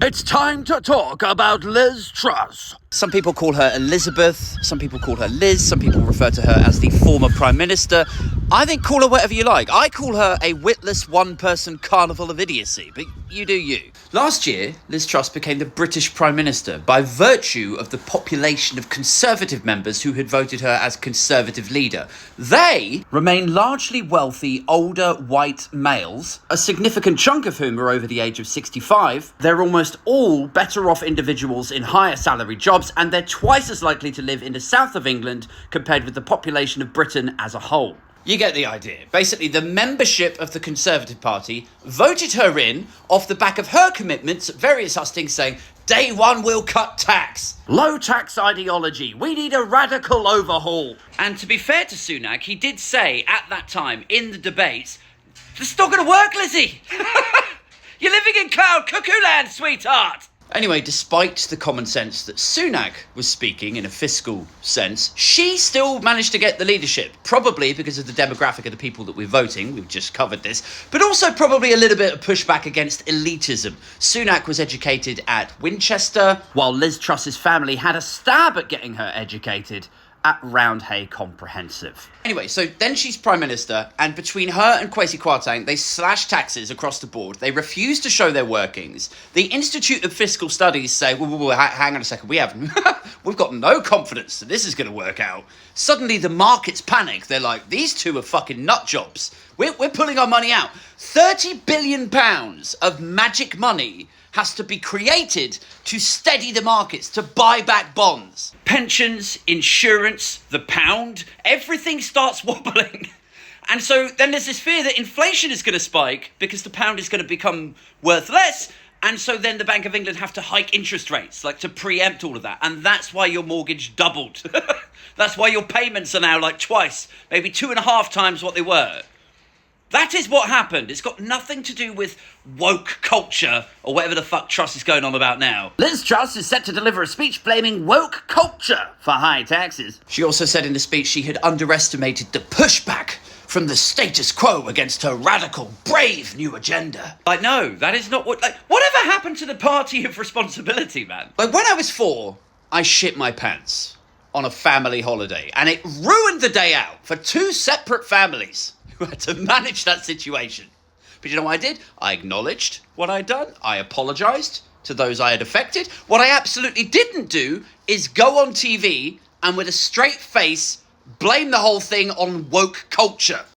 It's time to talk about Liz Truss. Some people call her Elizabeth, some people call her Liz, some people refer to her as the former Prime Minister. I think call her whatever you like. I call her a witless one-person carnival of idiocy, but you do you. Last year, Liz Truss became the British Prime Minister by virtue of the population of Conservative members who had voted her as Conservative leader. They remain largely wealthy, older, white males, a significant chunk of whom are over the age of 65. They're almost all better off individuals in higher salary jobs, and they're twice as likely to live in the south of England compared with the population of Britain as a whole. You get the idea. Basically, the membership of the Conservative Party voted her in off the back of her commitments at various hustings saying, day one we'll cut tax. Low tax ideology. We need a radical overhaul. And to be fair to Sunak, he did say at that time in the debates, it's not going to work, Lizzie. You're living in cloud cuckoo land, sweetheart. Anyway, despite the common sense that Sunak was speaking in a fiscal sense, she still managed to get the leadership, probably because of the demographic of the people that we're voting. We've just covered this, but also probably a little bit of pushback against elitism. Sunak was educated at Winchester, while Liz Truss's family had a stab at getting her educated at Roundhay Comprehensive. Anyway, so then she's Prime Minister, and between her and Kwasi Kwarteng, they slashed taxes across the board. They refuse to show their workings. The Institute of Fiscal Studies say, hang on a second, we've got no confidence that this is going to work out. Suddenly the markets panic. They're like, these two are fucking nut jobs. We're pulling our money out. £30 billion of magic money has to be created to steady the markets, to buy back bonds. Pensions, insurance, the pound, everything starts wobbling. And so then there's this fear that inflation is going to spike because the pound is going to become worth less. And so then the Bank of England have to hike interest rates, like to preempt all of that. And that's why your mortgage doubled. That's why your payments are now like twice, maybe 2.5 times what they were. That is what happened. It's got nothing to do with woke culture or whatever the fuck Truss is going on about now. Liz Truss is set to deliver a speech blaming woke culture for high taxes. She also said in the speech she had underestimated the pushback from the status quo against her radical, brave new agenda. Like, no, that is not what... Like, whatever happened to the party of responsibility, man? Like, when I was 4, I shit my pants on a family holiday, and it ruined the day out for 2 separate families who had to manage that situation. But you know what I did? I acknowledged what I'd done. I apologised to those I had affected. What I absolutely didn't do is go on TV and with a straight face blame the whole thing on woke culture.